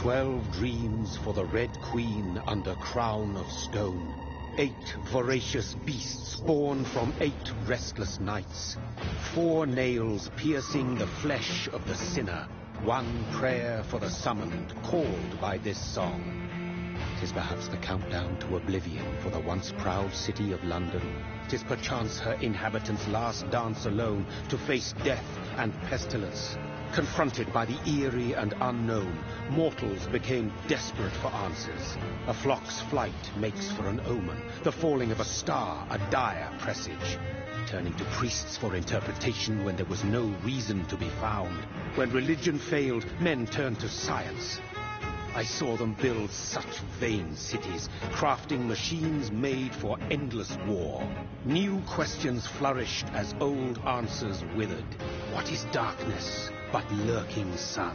12 dreams for the Red Queen under crown of stone. 8 voracious beasts born from 8 restless nights. 4 nails piercing the flesh of the sinner. 1 prayer for the summoned, called by this song. 'Tis perhaps the countdown to oblivion for the once proud city of London. 'Tis perchance her inhabitants' last dance alone to face death and pestilence. Confronted by the eerie and unknown, mortals became desperate for answers. A flock's flight makes for an omen, the falling of a star a dire presage. Turning to priests for interpretation when there was no reason to be found. When religion failed, men turned to science. I saw them build such vain cities, crafting machines made for endless war. New questions flourished as old answers withered. What is darkness but lurking sun?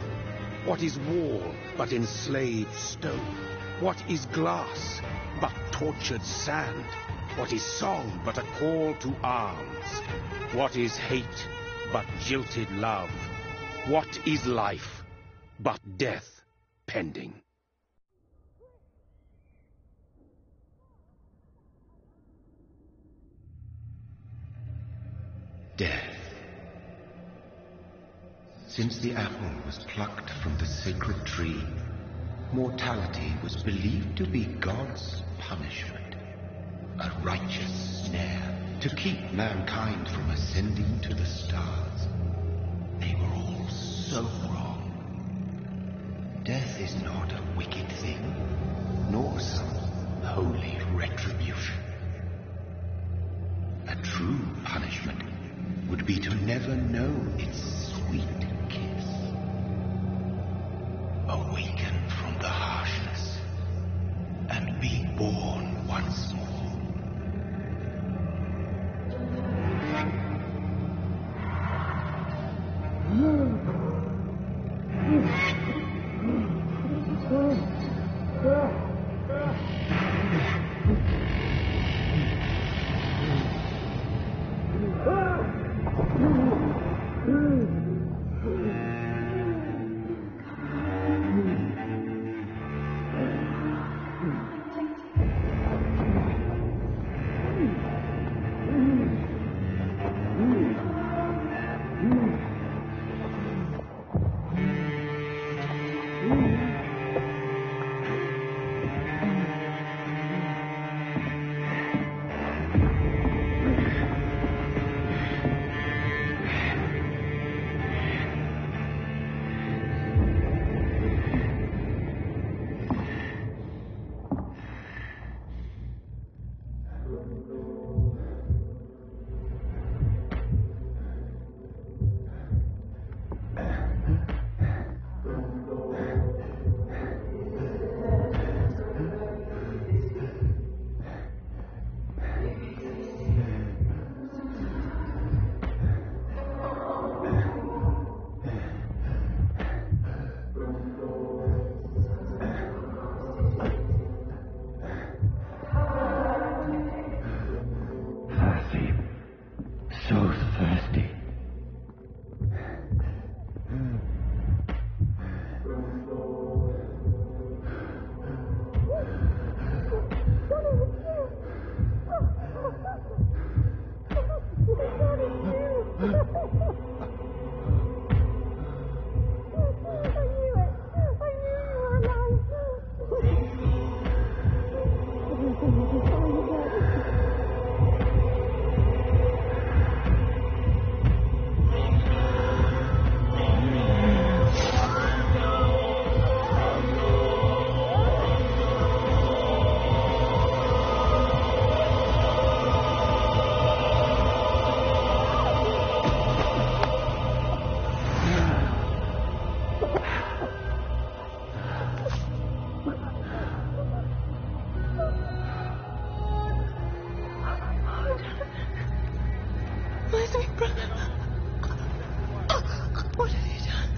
What is wall but enslaved stone? What is glass but tortured sand? What is song but a call to arms? What is hate but jilted love? What is life but death pending? Death. Since the apple was plucked from the sacred tree, mortality was believed to be God's punishment, a righteous snare to keep mankind from ascending to the stars. They were all so wrong. Death is not a wicked thing, nor some holy retribution. A true punishment would be to never know its sweet kiss. Awaken from the harshness and be born once more.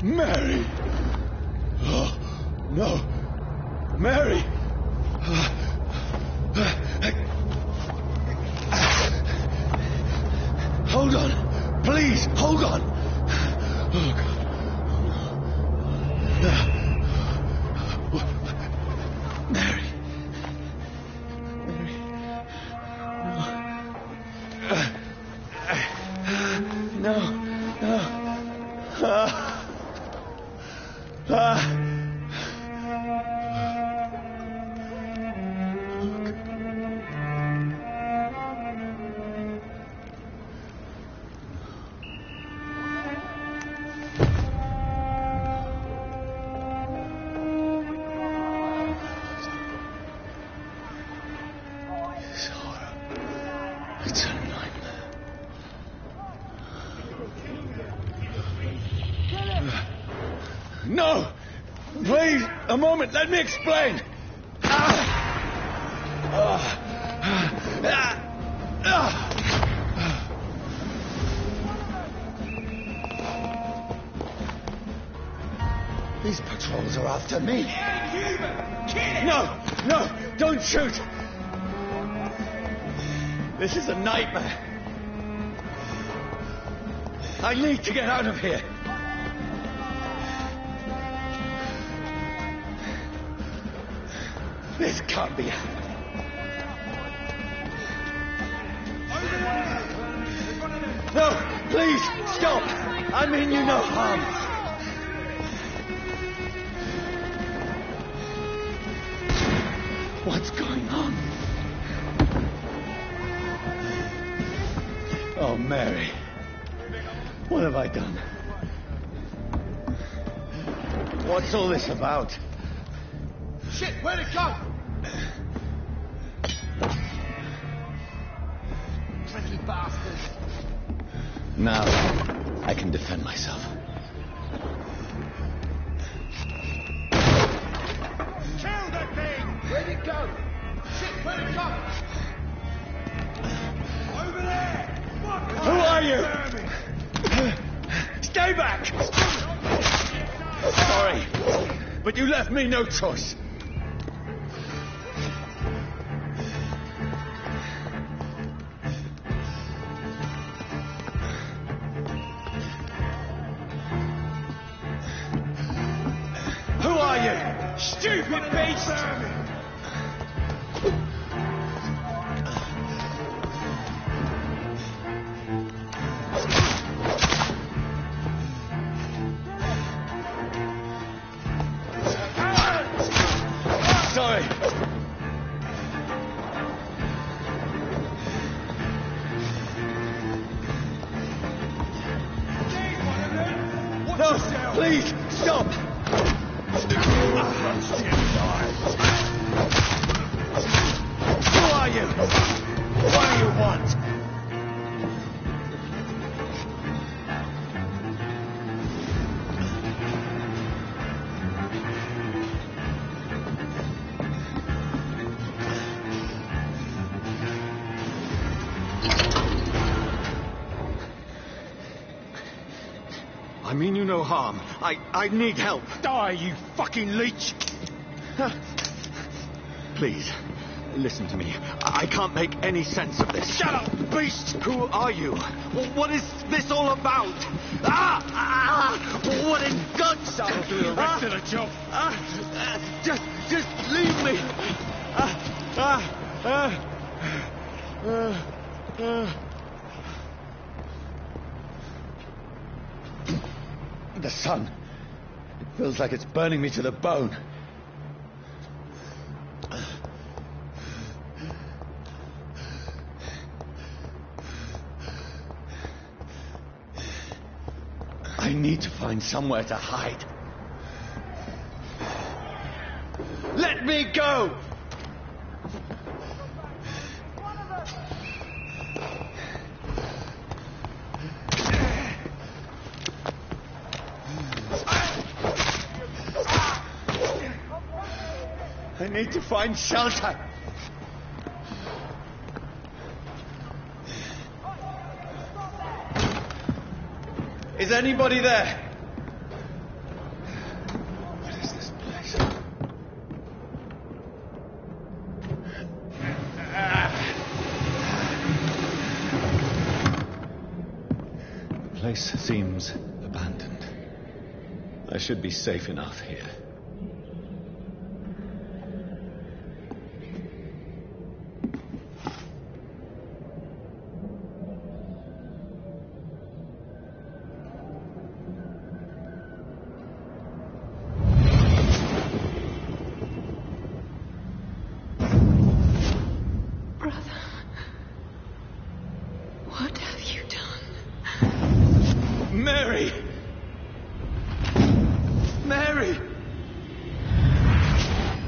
Mary! Oh, no! Mary! Hold on! Please, hold on! Oh, God. No! Please, a moment, let me explain! These patrols are after me. No! No! Don't shoot! This is a nightmare. I need to get out of here. This can't be happening. No, please, stop! I mean you no harm. What's going on? Oh, Mary. What have I done? What's all this about? Shit, where'd it go? Tricky bastard. Now, I can defend myself. Kill that thing! Where'd it go? Shit, where'd it go? Over there! Who are you? Stay back! Sorry, but you left me no choice. Who are you? Stupid beast! Sorry. No, please, stop! Who are you? What do you want? I mean you no harm. I need help. Die, you fucking leech! Please, listen to me. I can't make any sense of this. Shut up, beast! Who are you? What is this all about? What in guts? That'll do the rest of the job. Just leave me. The sun. It feels like it's burning me to the bone. I need to find somewhere to hide. Let me go! I need to find shelter. Is anybody there? What is this place? The place seems abandoned. I should be safe enough here. What have you done? Mary! Mary!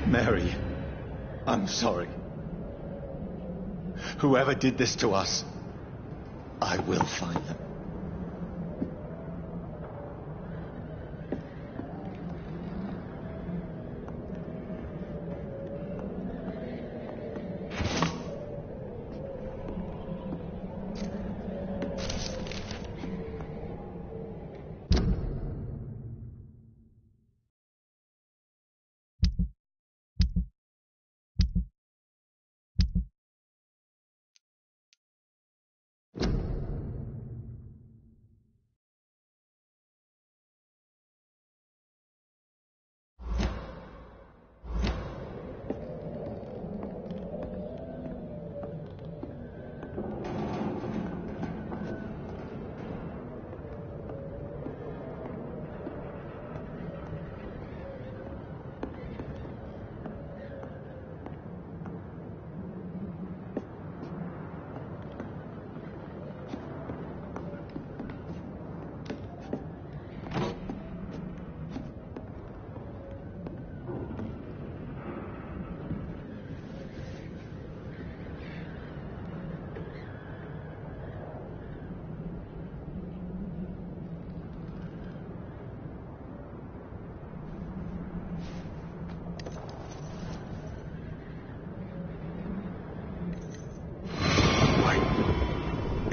Mary, I'm sorry. Whoever did this to us, I will find them.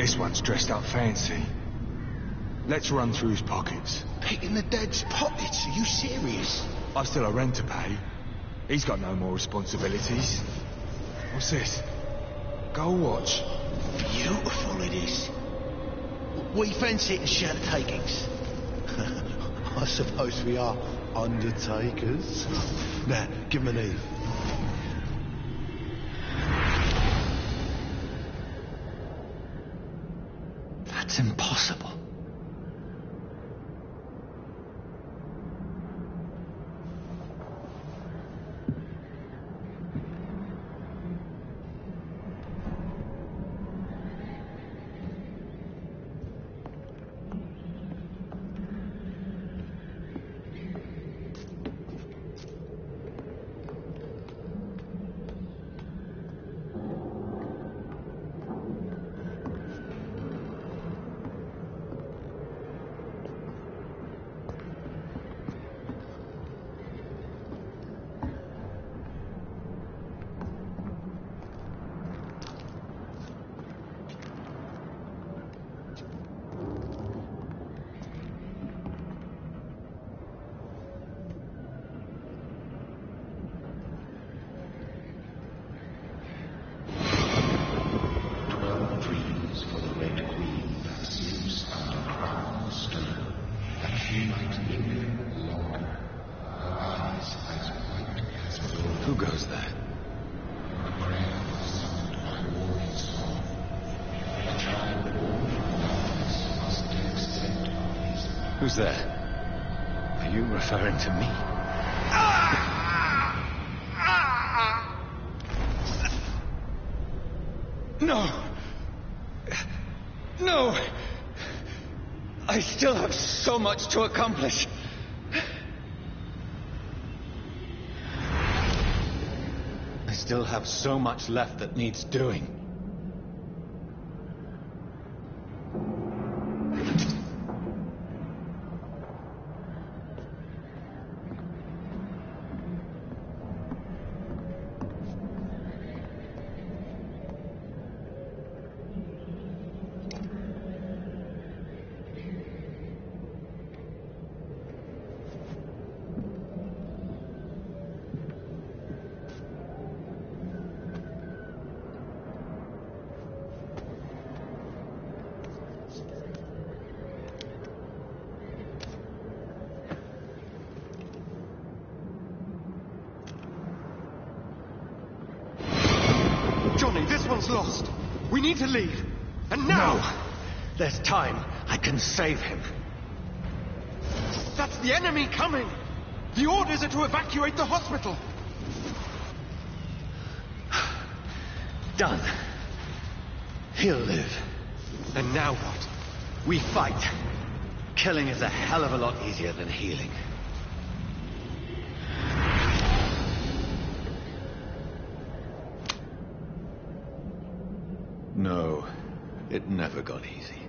This one's dressed up fancy. Let's run through his pockets. Picking the dead's pockets? Are you serious? I've still a rent to pay. He's got no more responsibilities. What's this? Gold watch. Beautiful it is. We fancy it in shadow takings. I suppose we are undertakers. Now, give him an E. That's impossible. Who goes there? Who's there? Are you referring to me? No! No! I still have so much to accomplish. I still have so much left that needs doing. Johnny, this one's lost. We need to leave. And now! No. There's time. I can save him. That's the enemy coming! The orders are to evacuate the hospital! Done. He'll live. And now what? We fight. Killing is a hell of a lot easier than healing. No, it never got easy.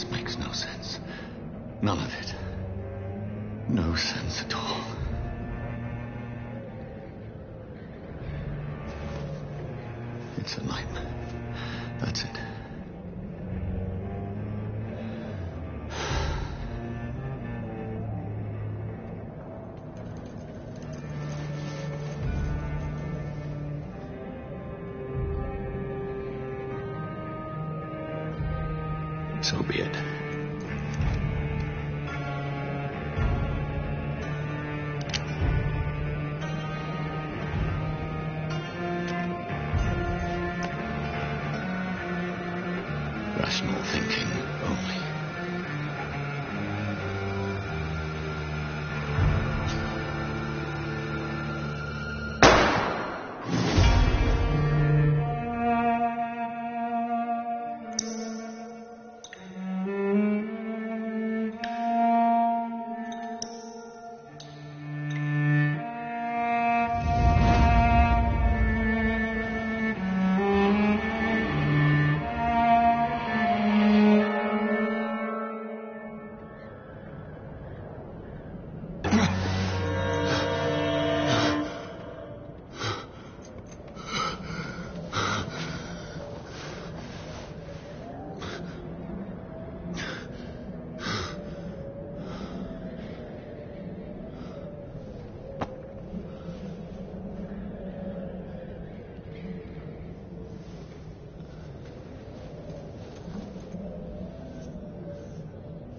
This makes no sense. None of it. No sense at all. It's a nightmare. That's it. So be it. Rational thinking only.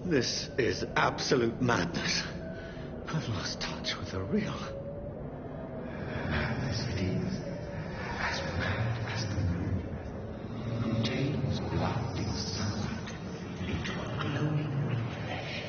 This is absolute madness. I've lost touch with the real. Madness it is, as mad as the moon, contains blinding sunlight into a glowing flesh.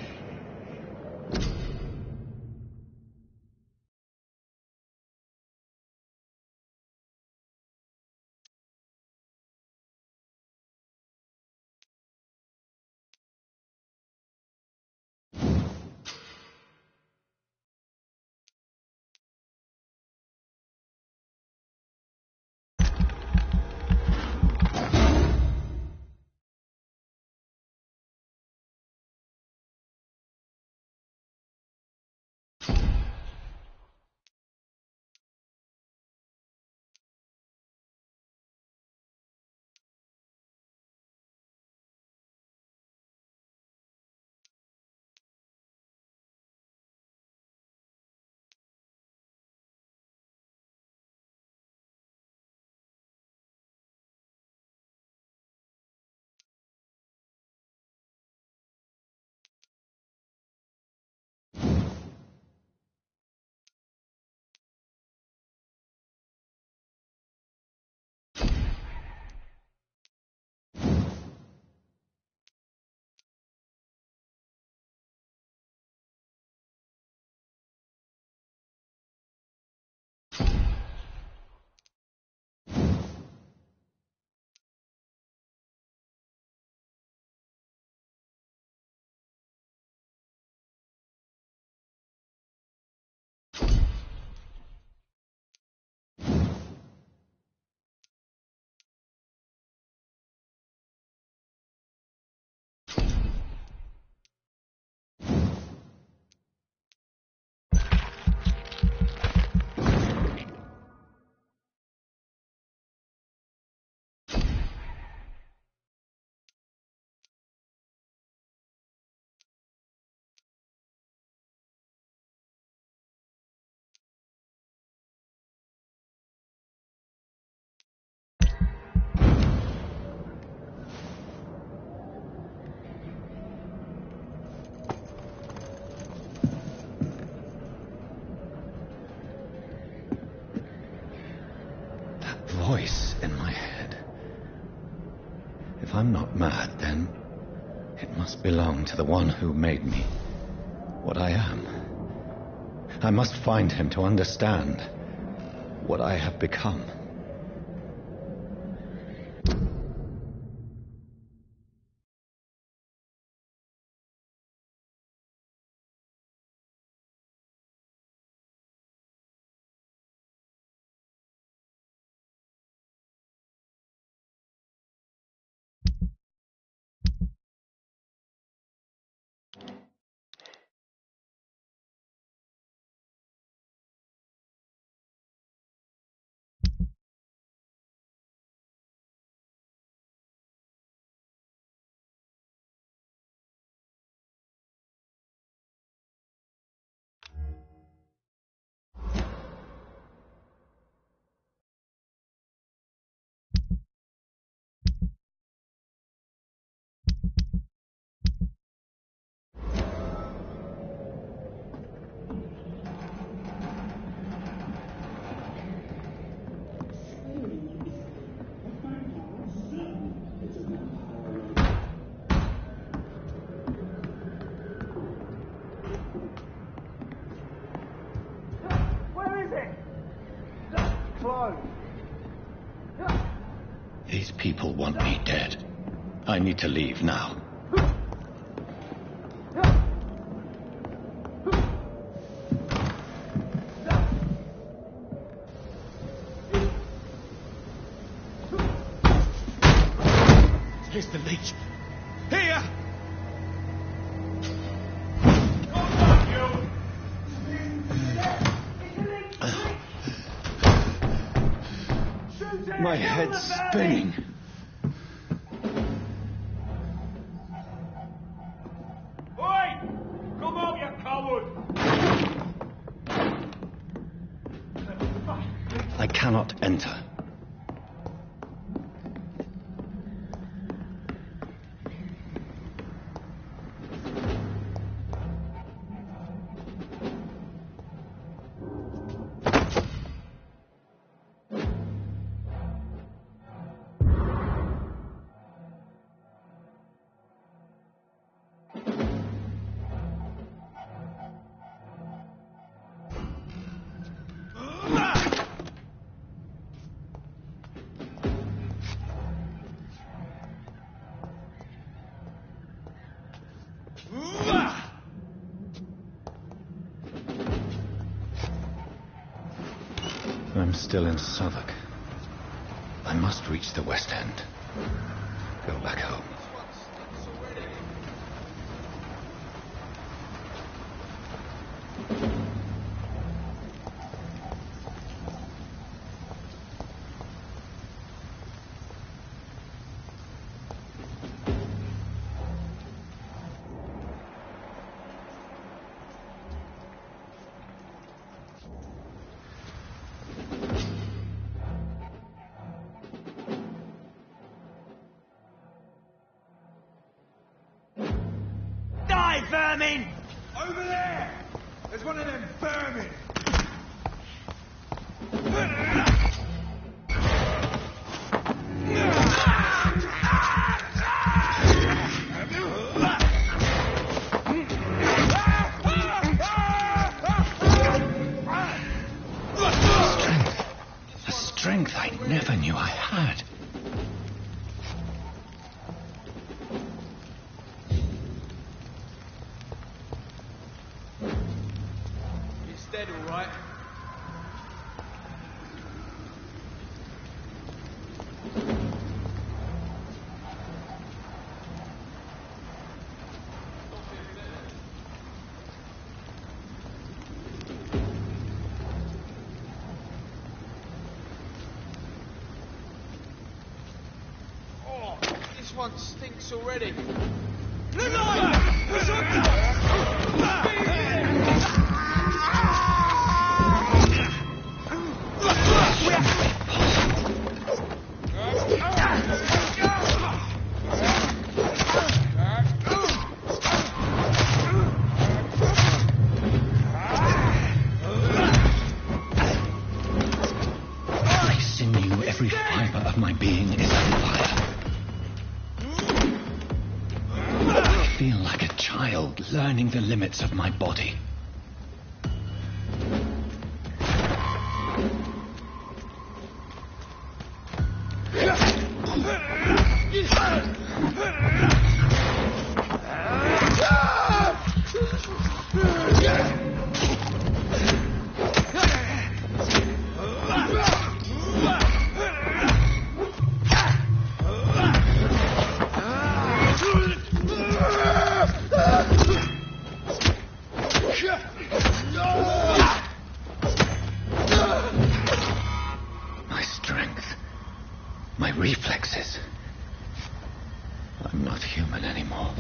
Voice in my head. If I'm not mad, then it must belong to the one who made me what I am. I must find him to understand what I have become. people want me dead. I need to leave now. Here's the leech. Here! My head's spinning. Oi! Come out, you coward! I cannot enter. I'm still in Southwark. I must reach the West End. Go back home. Vermin! Over there! There's one of them vermin! A strength I never knew I had. Dead, all right. Oh, this one stinks already. Every fiber of my being is on fire. I feel like a child learning the limits of my body. My strength, my reflexes. I'm not human anymore.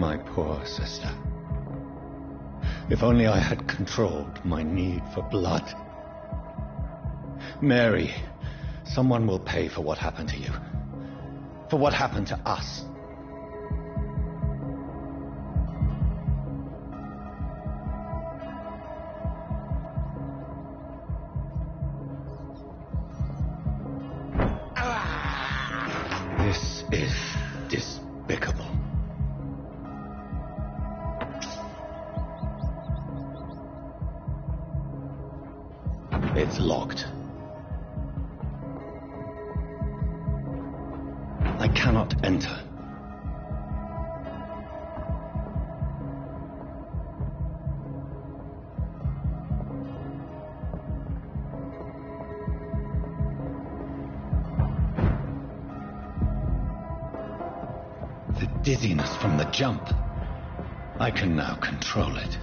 My poor sister. If only I had controlled my need for blood. Mary, someone will pay for what happened to you. For what happened to us. This is despicable. It's locked. I cannot enter. The dizziness from the jump. I can now control it.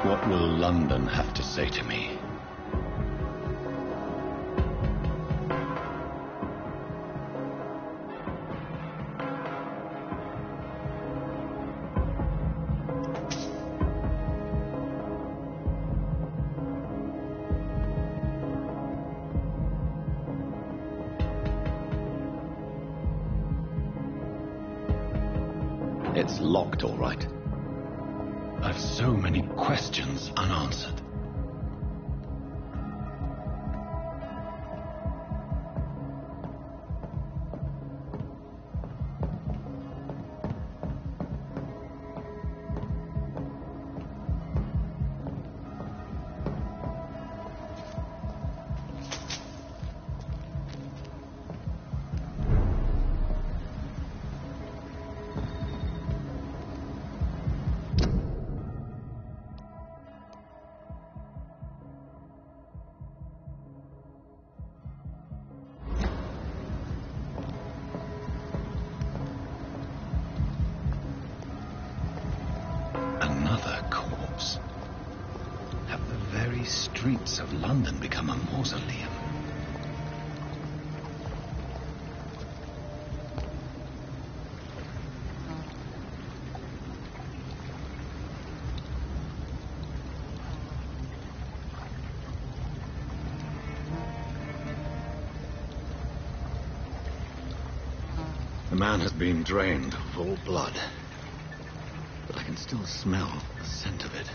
What will London have to say to me? It's locked, all right. I've so many questions unanswered. Another corpse. Have the very streets of London become a mausoleum? The man has been drained of all blood. But I can still smell the scent of it.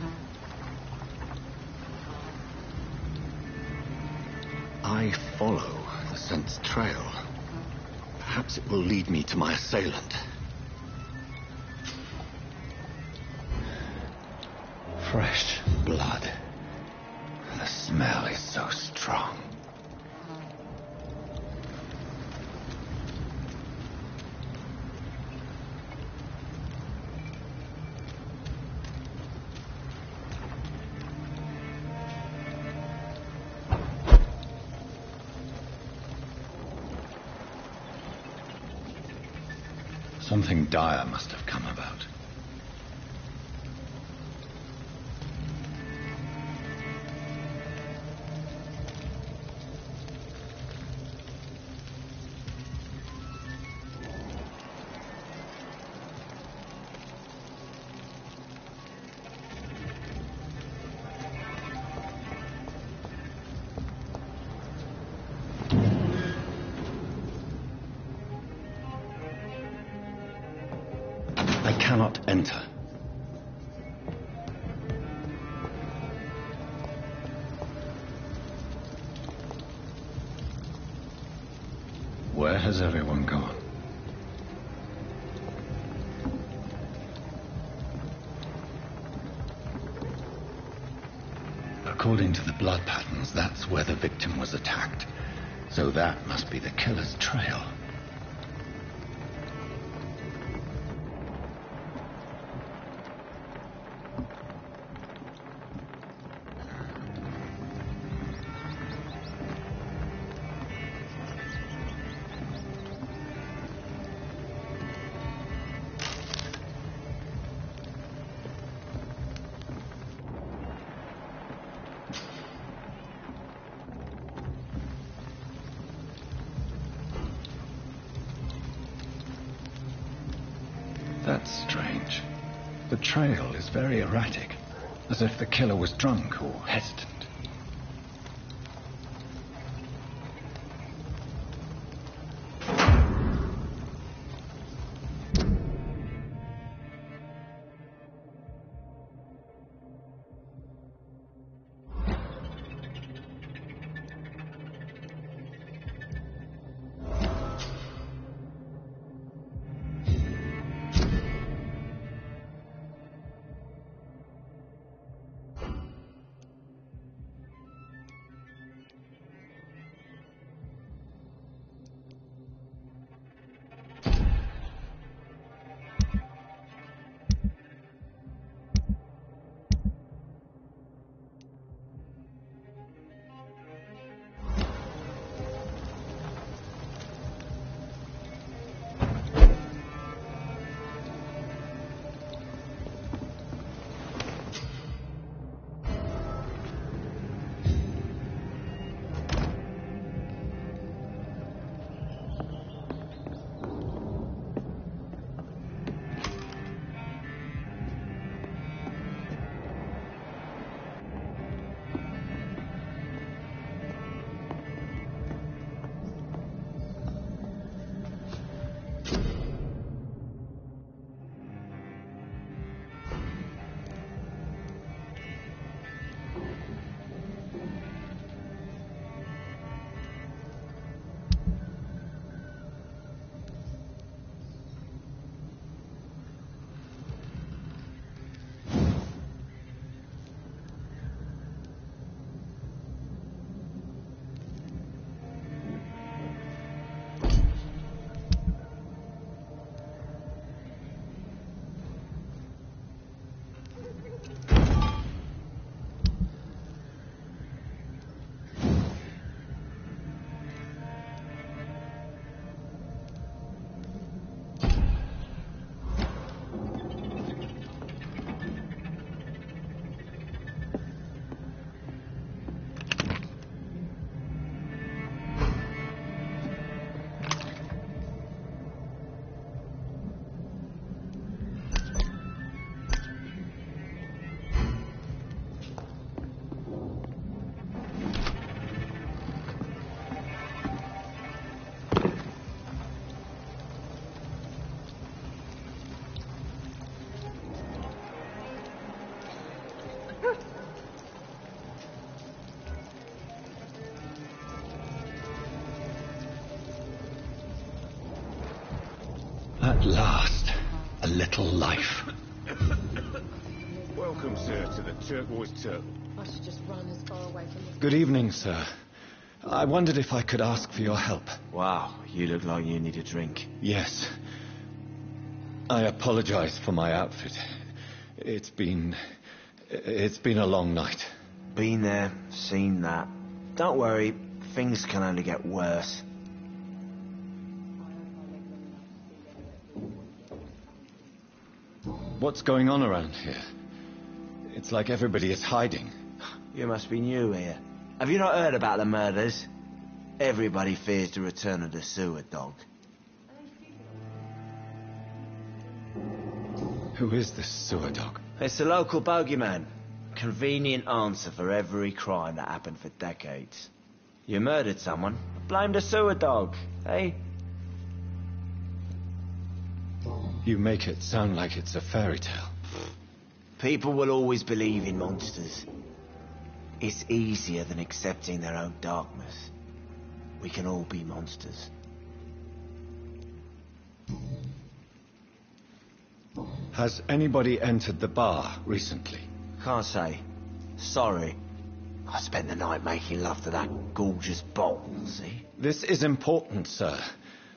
I follow the scent's trail. Perhaps it will lead me to my assailant. Fresh blood. The smell is so strong. Something dire must have come about. I cannot enter. Where has everyone gone? According to the blood patterns, that's where the victim was attacked. So that must be the killer's trail. That's strange. The trail is very erratic, as if the killer was drunk or hesitant. At last, a little life. Welcome, sir, to the Turquoise Turtle. I should just run as far away from this. Good evening, sir. I wondered if I could ask for your help. Wow, you look like you need a drink. Yes. I apologize for my outfit. It's been a long night. Been there, seen that. Don't worry, things can only get worse. What's going on around here? It's like everybody is hiding. You must be new here. Have you not heard about the murders? Everybody fears the return of the sewer dog. Who is this sewer dog? It's the local bogeyman. Convenient answer for every crime that happened for decades. You murdered someone, blame the sewer dog, eh? You make it sound like it's a fairy tale. People will always believe in monsters. It's easier than accepting their own darkness. We can all be monsters. Has anybody entered the bar recently? Can't say. Sorry. I spent the night making love to that gorgeous bottle, see? This is important, sir.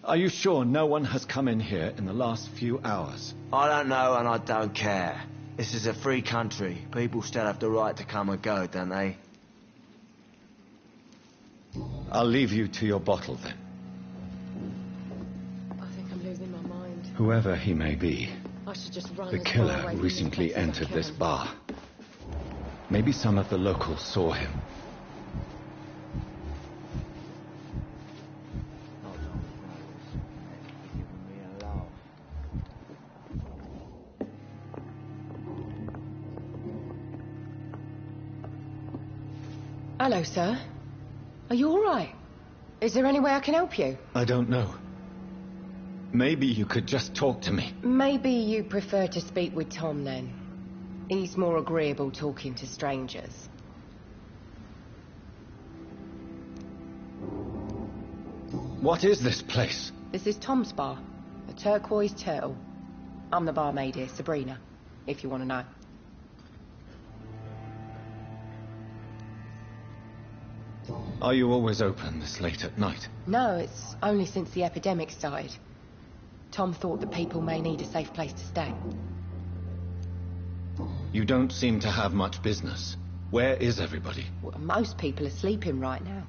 Are you sure no one has come in here in the last few hours? I don't know and I don't care. This is a free country. People still have the right to come and go, don't they? I'll leave you to your bottle, then. I think I'm losing my mind. Whoever he may be, I should just run the as far killer away from this recently place as I entered this can. bar. Maybe some of the locals saw him. Hello, sir. Are you all right? Is there any way I can help you? I don't know. Maybe you could just talk to me. Maybe you prefer to speak with Tom, then. He's more agreeable talking to strangers. What is this place? This is Tom's bar, a turquoise turtle. I'm the barmaid here, Sabrina, if you want to know. Are you always open this late at night? No, it's only since the epidemic started. Tom thought that people may need a safe place to stay. You don't seem to have much business. Where is everybody? Well, most people are sleeping right now.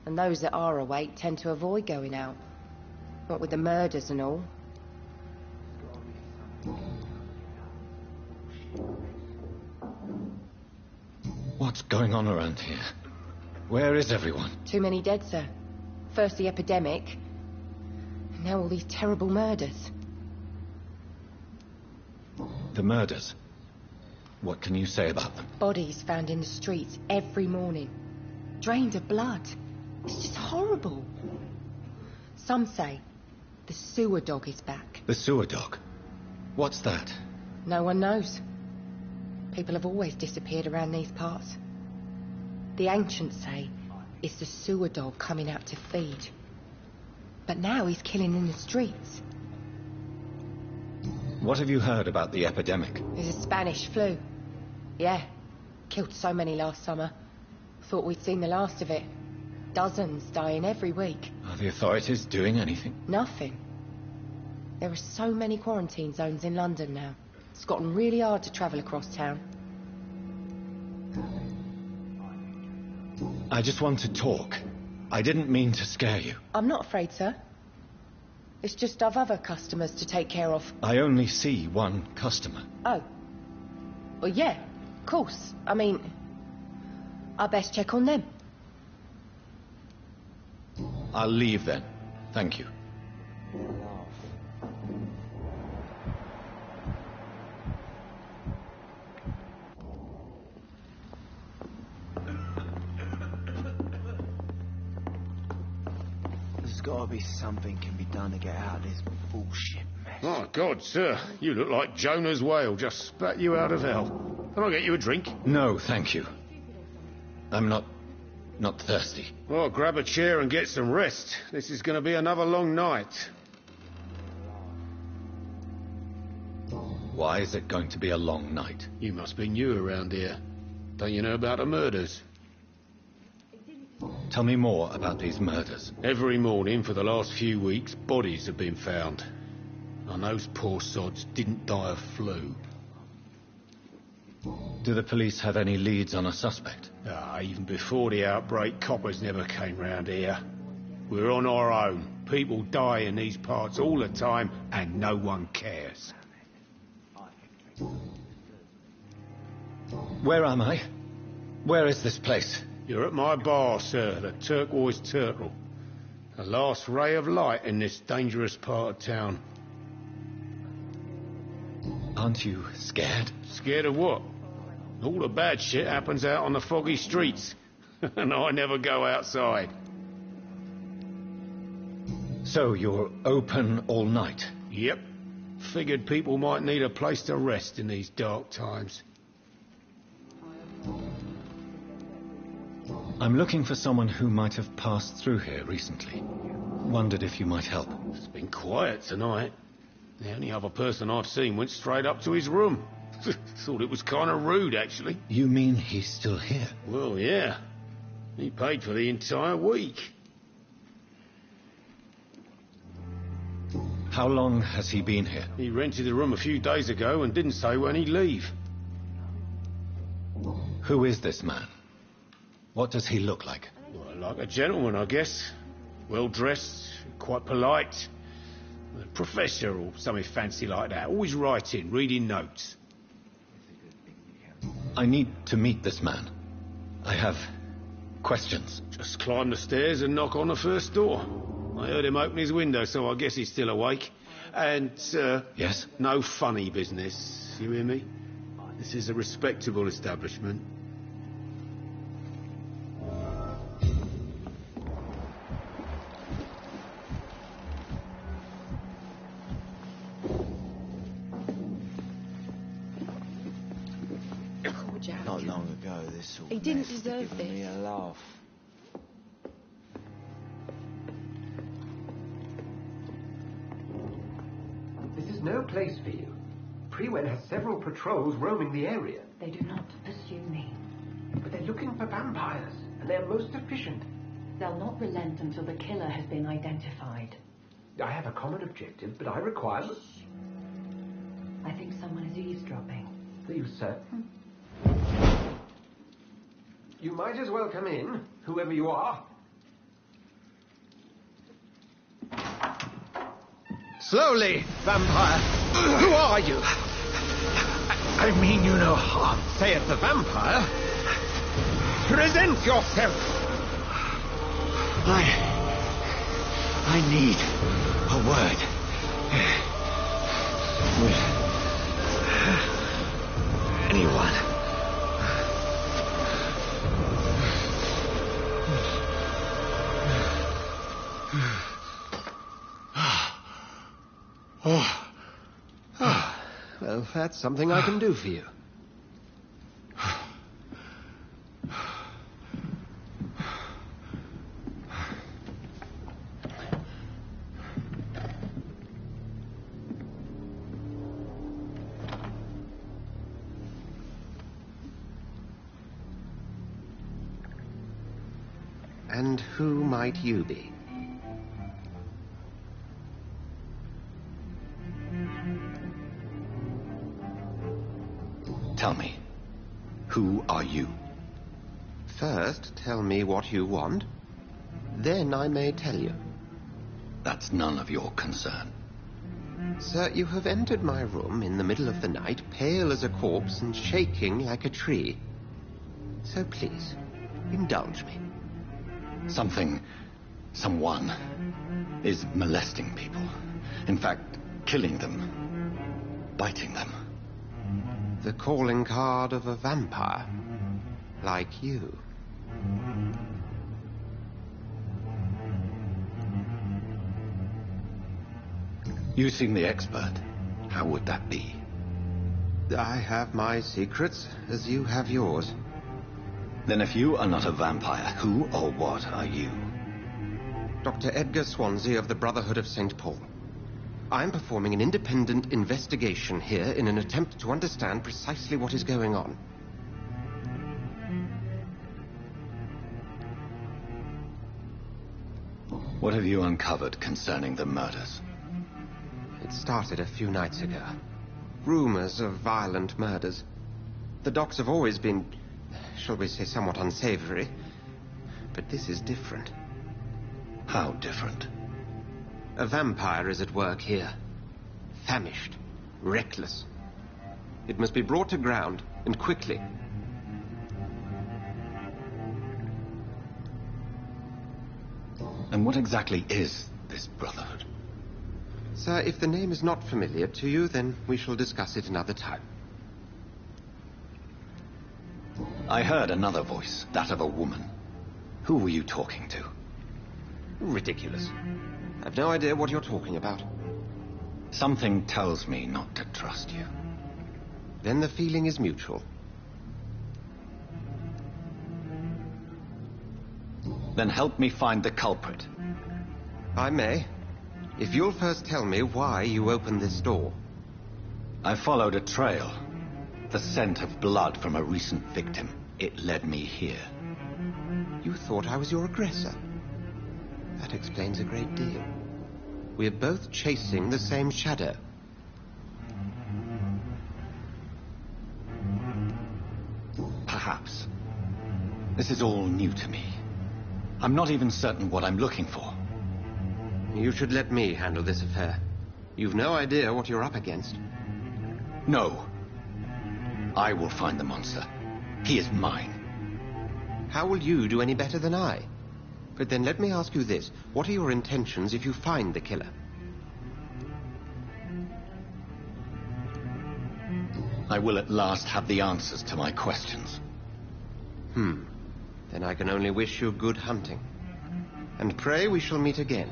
And those that are awake tend to avoid going out. What with the murders and all. What's going on around here? Where is everyone? Too many dead, sir. First the epidemic, and now all these terrible murders. The murders? What can you say about them? Bodies found in the streets every morning. Drained of blood. It's just horrible. Some say the sewer dog is back. The sewer dog? What's that? No one knows. People have always disappeared around these parts. The ancients say it's the sewer dog coming out to feed. But now he's killing in the streets. What have you heard about the epidemic? There's a Spanish flu. Yeah. Killed so many last summer. Thought we'd seen the last of it. Dozens dying every week. Are the authorities doing anything? Nothing. There are so many quarantine zones in London now. It's gotten really hard to travel across town. I just want to talk. I didn't mean to scare you. I'm not afraid, sir. It's just I've other customers to take care of. I only see one customer. Oh. Well, yeah, of course. I mean, I best check on them. I'll leave then. Thank you. There's gotta be something can be done to get out of this bullshit mess. Oh, God, sir. You look like Jonah's whale just spat you out of hell. Can I get you a drink? No, thank you. I'm not thirsty. Well, grab a chair and get some rest. This is going to be another long night. Why is it going to be a long night? You must be new around here. Don't you know about the murders? Tell me more about these murders. Every morning for the last few weeks, bodies have been found. And those poor sods didn't die of flu. Do the police have any leads on a suspect? Even before the outbreak, coppers never came round here. We're on our own. People die in these parts all the time, and no one cares. Where am I? Where is this place? You're at my bar, sir, the Turquoise Turtle. The last ray of light in this dangerous part of town. Aren't you scared? Scared of what? All the bad shit happens out on the foggy streets. And I never go outside. So you're open all night? Yep. Figured people might need a place to rest in these dark times. I'm looking for someone who might have passed through here recently. Wondered if you might help. It's been quiet tonight. The only other person I've seen went straight up to his room. Thought it was kind of rude, actually. You mean he's still here? Well, yeah. He paid for the entire week. How long has he been here? He rented the room a few days ago and didn't say when he'd leave. Who is this man? What does he look like? Well, like a gentleman, I guess. Well-dressed, quite polite. A professor or something fancy like that. Always writing, reading notes. I need to meet this man. I have questions. Just climb the stairs and knock on the first door. I heard him open his window, so I guess he's still awake. And, Yes? no funny business. You hear me? This is a respectable establishment. Not long ago, this sort He of didn't mess had deserve given me this. a laugh. This is no place for you. Prewen has several patrols roaming the area. They do not pursue me. But they're looking for vampires, and they're most efficient. They'll not relent until the killer has been identified. I have a common objective, but I require... I think someone is eavesdropping. For you, sir. You might as well come in, whoever you are. Slowly, vampire. Who are you? I mean you no harm, saith the vampire. Present yourself. I need a word. With anyone. Well, that's something I can do for you. And who might you be? Tell me, who are you? First, tell me what you want. Then I may tell you. That's none of your concern. Sir, you have entered my room in the middle of the night, pale as a corpse and shaking like a tree. So please, indulge me. Someone is molesting people. In fact, killing them, biting them. The calling card of a vampire, like you. You seem the expert. How would that be? I have my secrets, as you have yours. Then if you are not a vampire, who or what are you? Dr. Edgar Swansea of the Brotherhood of St. Paul. I'm performing an independent investigation here in an attempt to understand precisely what is going on. What have you uncovered concerning the murders? It started a few nights ago. Rumors of violent murders. The docs have always been, shall we say, somewhat unsavory. But this is different. How different? A vampire is at work here. Famished. Reckless. It must be brought to ground, and quickly. And what exactly is this Brotherhood? Sir, if the name is not familiar to you, then we shall discuss it another time. I heard another voice, that of a woman. Who were you talking to? Ridiculous. I've no idea what you're talking about. Something tells me not to trust you. Then the feeling is mutual. Then help me find the culprit. I may. If you'll first tell me why you opened this door. I followed a trail. The scent of blood from a recent victim. It led me here. You thought I was your aggressor. That explains a great deal. We're both chasing the same shadow. Perhaps. This is all new to me. I'm not even certain what I'm looking for. You should let me handle this affair. You've no idea what you're up against. No. I will find the monster. He is mine. How will you do any better than I? But then let me ask you this. What are your intentions if you find the killer? I will at last have the answers to my questions. Then I can only wish you good hunting. And pray we shall meet again.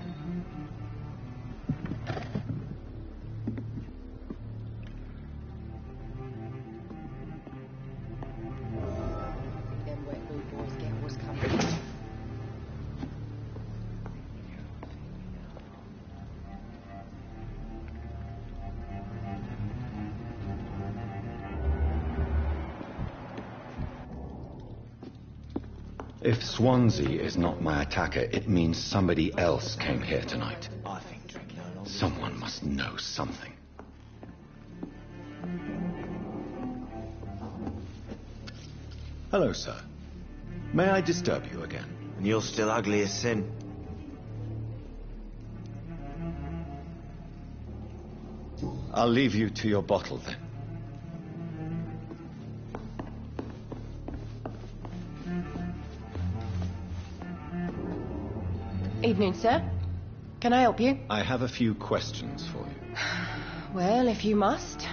Them wet boot boys get what's coming. If Swansea is not my attacker, it means somebody else came here tonight. I think drinking along. Someone must know something. Hello, sir. May I disturb you again? And you're still ugly as sin. I'll leave you to your bottle, then. Evening, sir. Can I help you? I have a few questions for you. Well, if you must.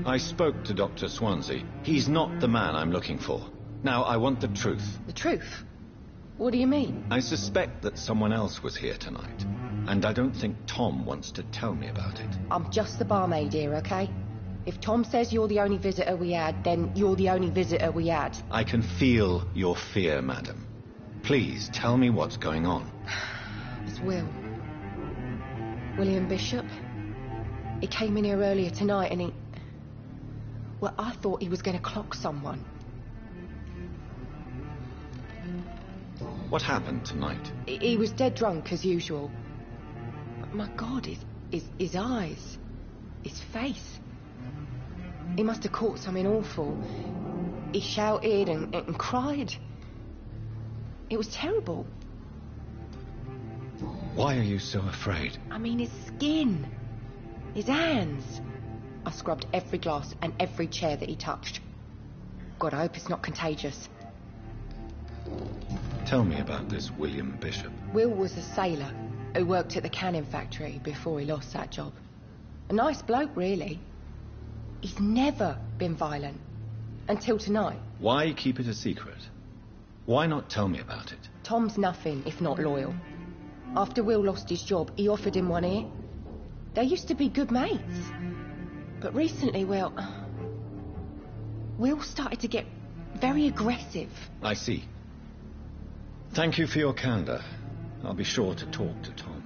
I spoke to Dr. Swansea. He's not the man I'm looking for. Now, I want the truth. The truth? What do you mean? I suspect that someone else was here tonight. And I don't think Tom wants to tell me about it. I'm just the barmaid here, okay? If Tom says you're the only visitor we had, then you're the only visitor we had. I can feel your fear, madam. Please, tell me what's going on. It's Will. William Bishop. He came in here earlier tonight and he... Well, I thought he was going to clock someone. What happened tonight? He was dead drunk, as usual. But my God, his eyes, his face... He must have caught something awful. He shouted and cried. It was terrible. Why are you so afraid? I mean, his skin. His hands. I scrubbed every glass and every chair that he touched. God, I hope it's not contagious. Tell me about this William Bishop. Will was a sailor who worked at the canning factory before he lost that job. A nice bloke, really. He's never been violent. Until tonight. Why keep it a secret? Why not tell me about it? Tom's nothing if not loyal. After Will lost his job, he offered him one ear. They used to be good mates. But recently, Will started to get very aggressive. I see. Thank you for your candor. I'll be sure to talk to Tom.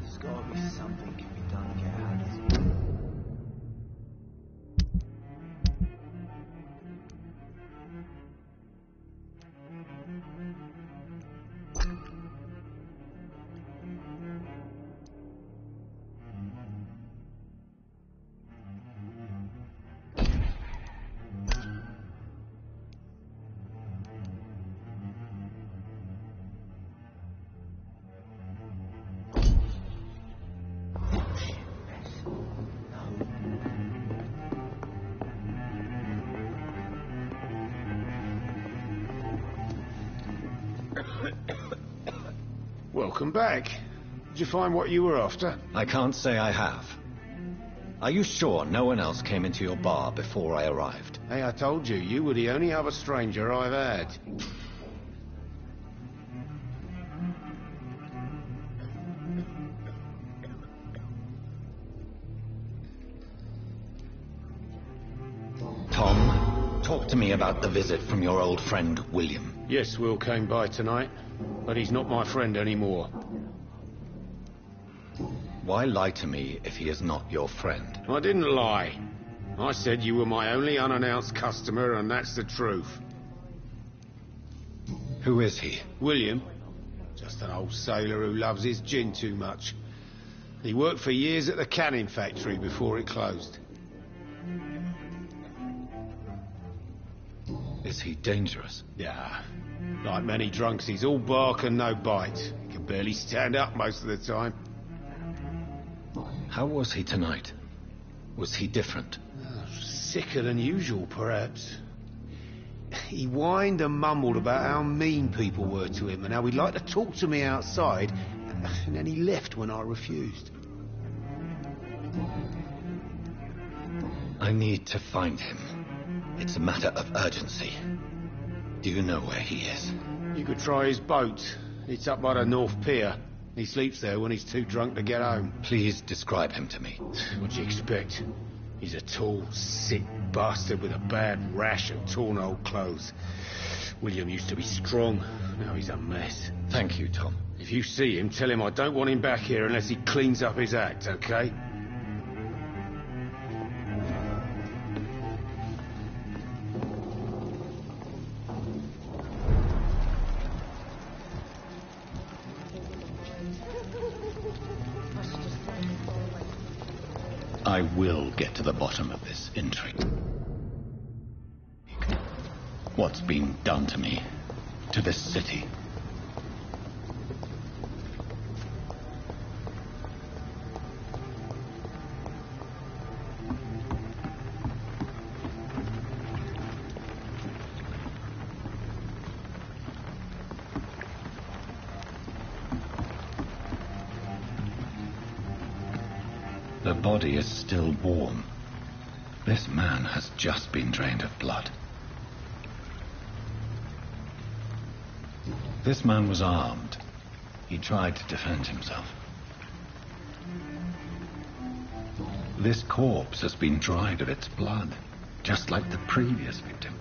There's gotta be something can be done to get out of this. Welcome back. Did you find what you were after? I can't say I have. Are you sure no one else came into your bar before I arrived? Hey, I told you, you were the only other stranger I've had. Tom, Talk to me about the visit from your old friend, William. Yes, Will came by tonight, but he's not my friend anymore. Why lie to me if he is not your friend? I didn't lie. I said you were my only unannounced customer, and that's the truth. Who is he? William. Just an old sailor who loves his gin too much. He worked for years at the canning factory before it closed. Is he dangerous? Yeah. Like many drunks, he's all bark and no bite. He can barely stand up most of the time. How was he tonight? Was he different? Sicker than usual, perhaps. He whined and mumbled about how mean people were to him and how he'd like to talk to me outside, and then he left when I refused. I need to find him. It's a matter of urgency. Do you know where he is? You could try his boat. It's up by the North Pier. He sleeps there when he's too drunk to get home. Please describe him to me. What do you expect? He's a tall, sick bastard with a bad rash and torn old clothes. William used to be strong. Now he's a mess. Thank you, Tom. If you see him, tell him I don't want him back here unless he cleans up his act, okay? I will get to the bottom of this intrigue. What's been done to me, to this city? The body is still warm. This man has just been drained of blood. This man was armed. He tried to defend himself. This corpse has been dried of its blood, just like the previous victim.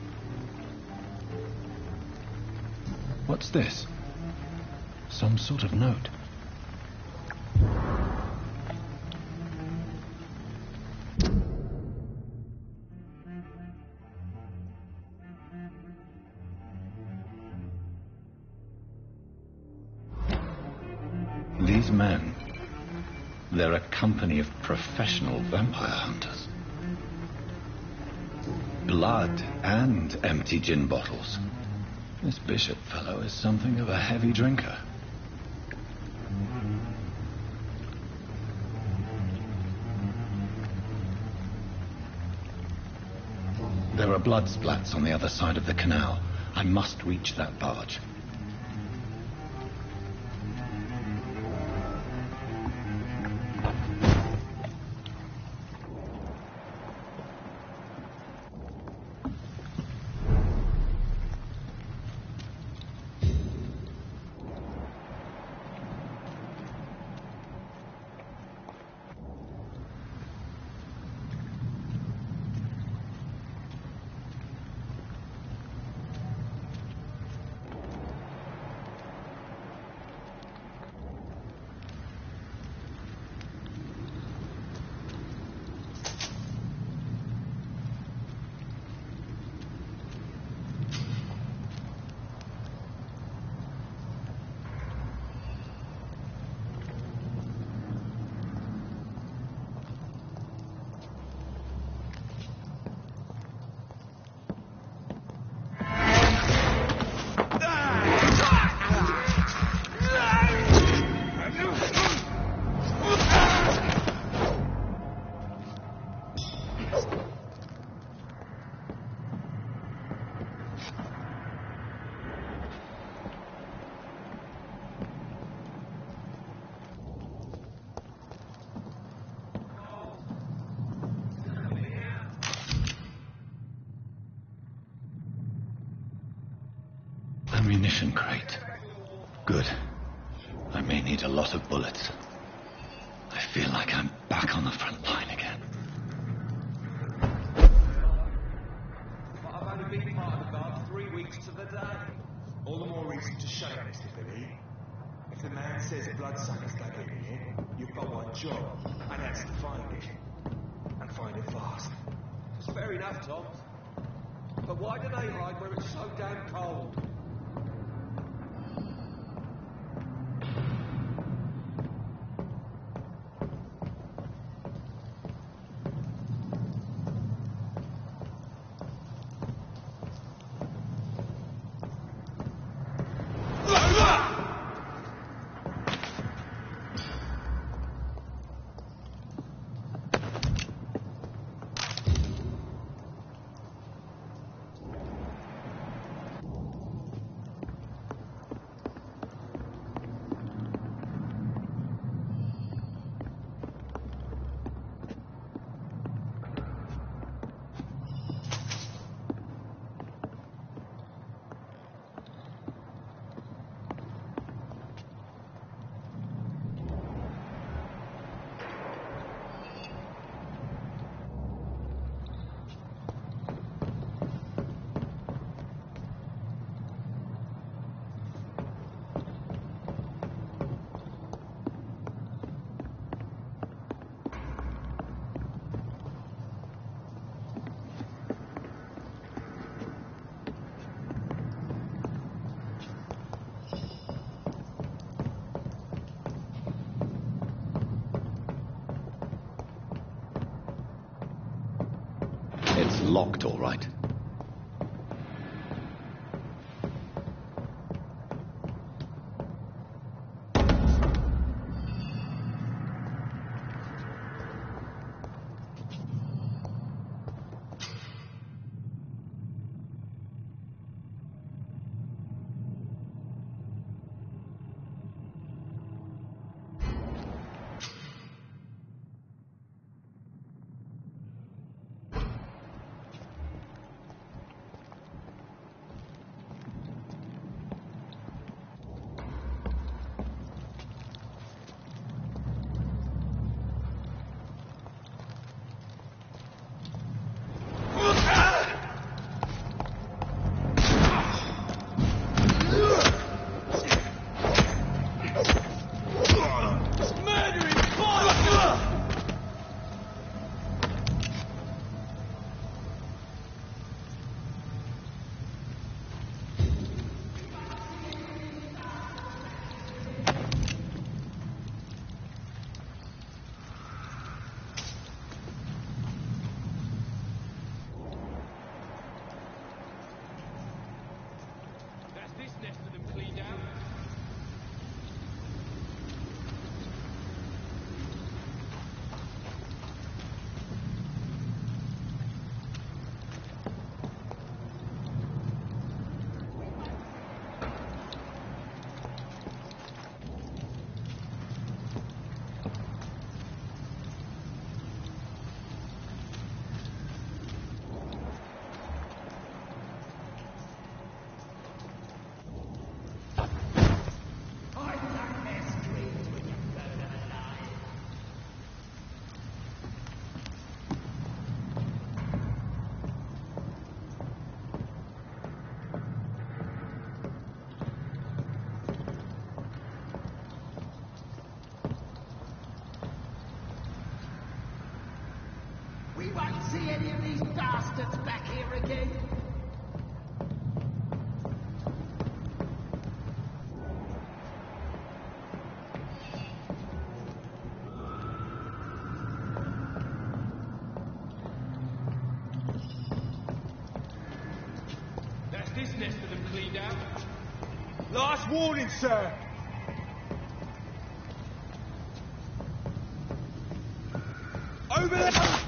What's this? Some sort of note. These men, they're a company of professional vampire hunters. Blood and empty gin bottles. This Bishop fellow is something of a heavy drinker. There are blood splats on the other side of the canal. I must reach that barge. Ammunition crate. Good. I may need a lot of bullets. I feel like I'm back on the front line again. the man says bloodsuckers dug in here, you've got one job, and that's to find it. And find it fast. It's fair enough, Tom. But why do they hide where it's so damn cold? It's locked, all right. We won't see any of these bastards back here again. That's this nest of them cleaned out. Last warning, sir. Over there!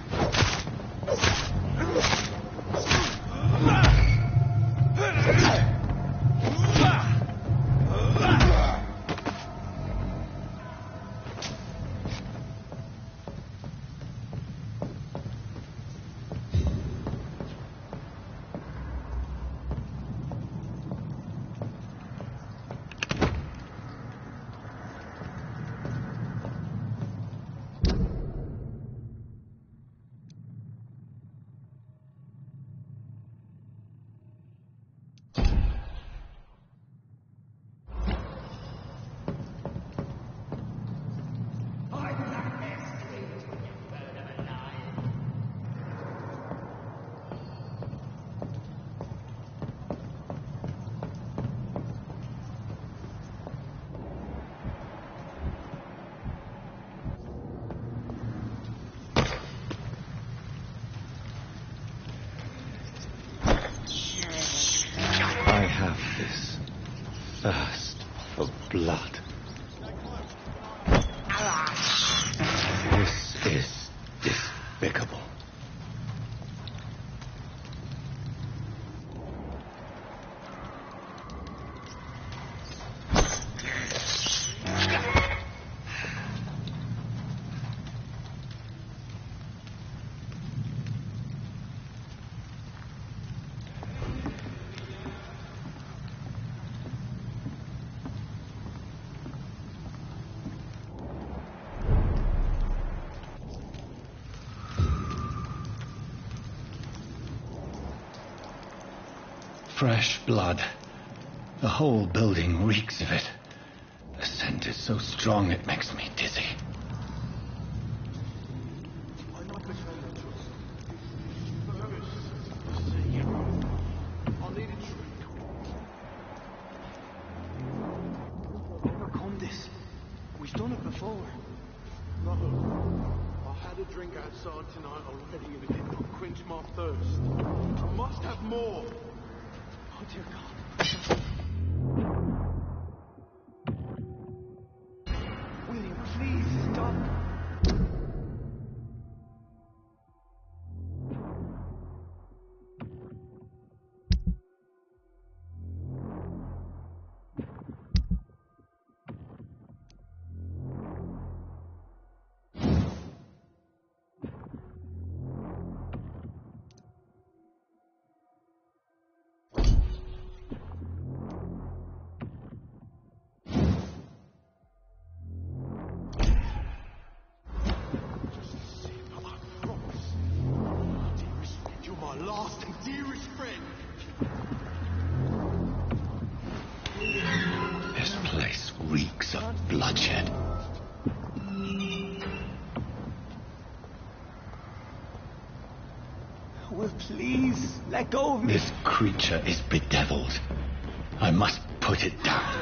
despicable. Fresh blood. The whole building reeks of it. The scent is so strong it makes me dizzy. Overcome this. We've done it before. No. I had a drink outside tonight already and it did not quench my thirst. I must have more. Oh, dear God. William, please stop. Last and dearest friend. This place reeks of bloodshed. Will, please, let go of me. This creature is bedeviled. I must put it down.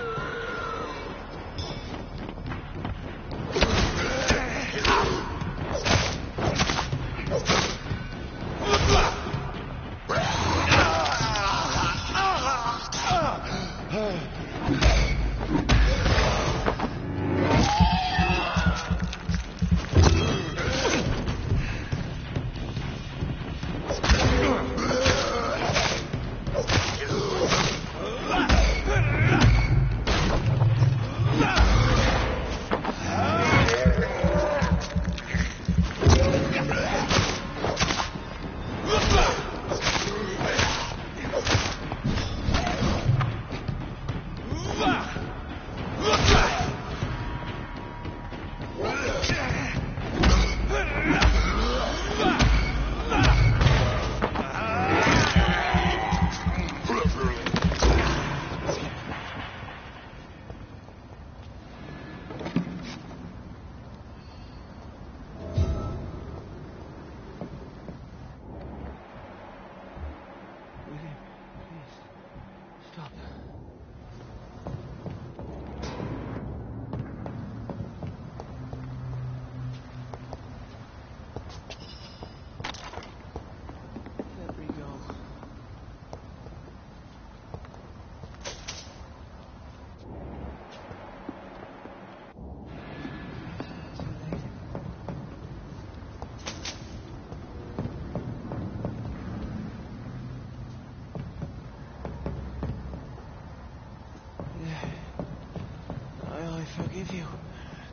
I forgive you.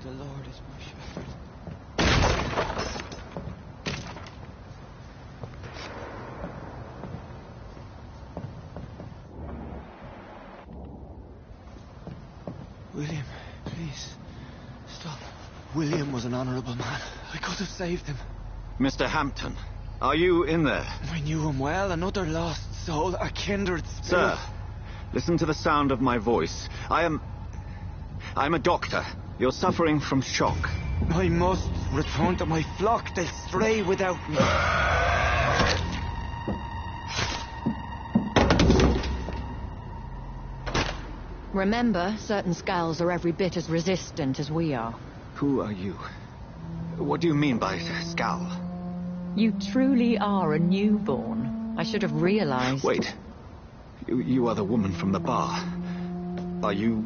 The Lord is my shepherd. William, please, stop. William was an honourable man. I could have saved him. Mr. Hampton, are you in there? I knew him well, another lost soul, a kindred spirit. Sir, listen to the sound of my voice. I'm a doctor. You're suffering from shock. I must return to my flock. They'll stray without me. Remember, certain skulls are every bit as resistant as we are. Who are you? What do you mean by skull? You truly are a newborn. I should have realized. Wait. You are the woman from the bar. Are you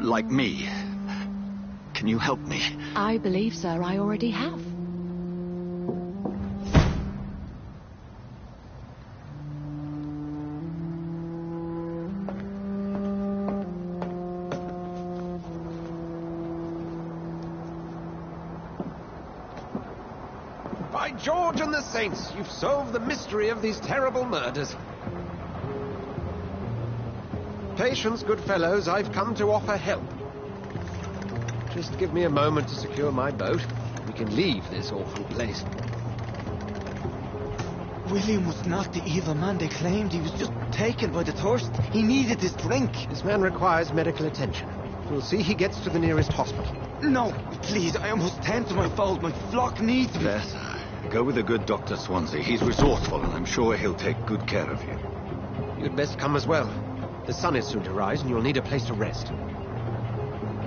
like me? Can you help me? I believe, sir, I already have. By George and the Saints, you've solved the mystery of these terrible murders. Patience, good fellows, I've come to offer help. Just give me a moment to secure my boat. We can leave this awful place. William was not the evil man they claimed. He was just taken by the thirst. He needed this drink. This man requires medical attention. We'll see he gets to the nearest hospital. No, please, I almost tend to my fold. My flock needs me. Yes, go with the good Dr. Swansea. He's resourceful, and I'm sure he'll take good care of you. You'd best come as well. The sun is soon to rise, and you'll need a place to rest.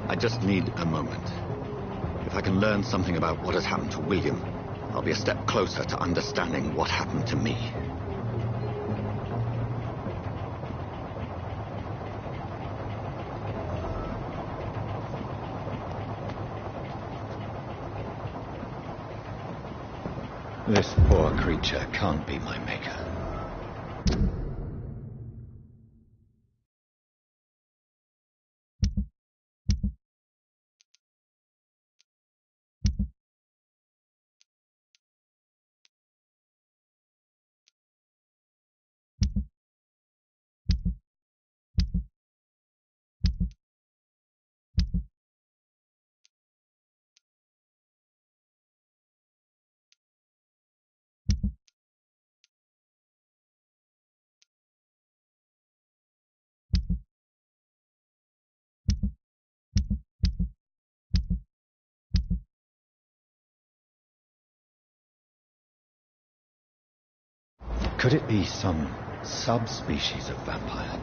I just need a moment. If I can learn something about what has happened to William, I'll be a step closer to understanding what happened to me. This poor creature can't be my maker. Could it be some subspecies of vampire?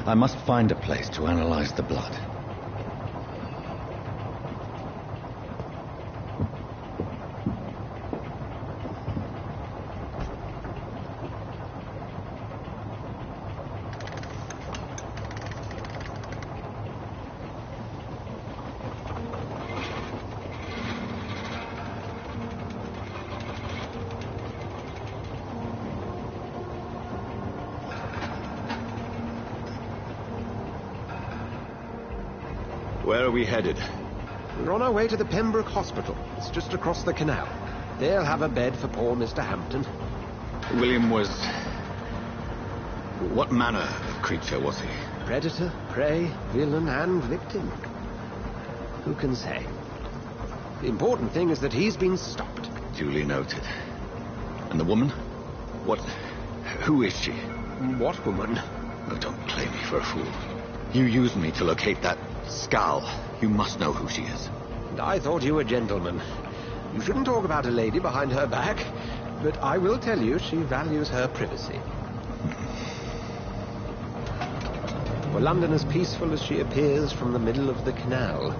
I must find a place to analyze the blood. Where are we headed? We're on our way to the Pembroke Hospital. It's just across the canal. They'll have a bed for poor Mr. Hampton. William was... What manner of creature was he? Predator, prey, villain, and victim. Who can say? The important thing is that he's been stopped. Duly noted. And the woman? What... Who is she? What woman? Oh, don't play me for a fool. You used me to locate that skull. You must know who she is. And I thought you a gentleman. You shouldn't talk about a lady behind her back, but I will tell you she values her privacy. For London as peaceful as she appears from the middle of the canal.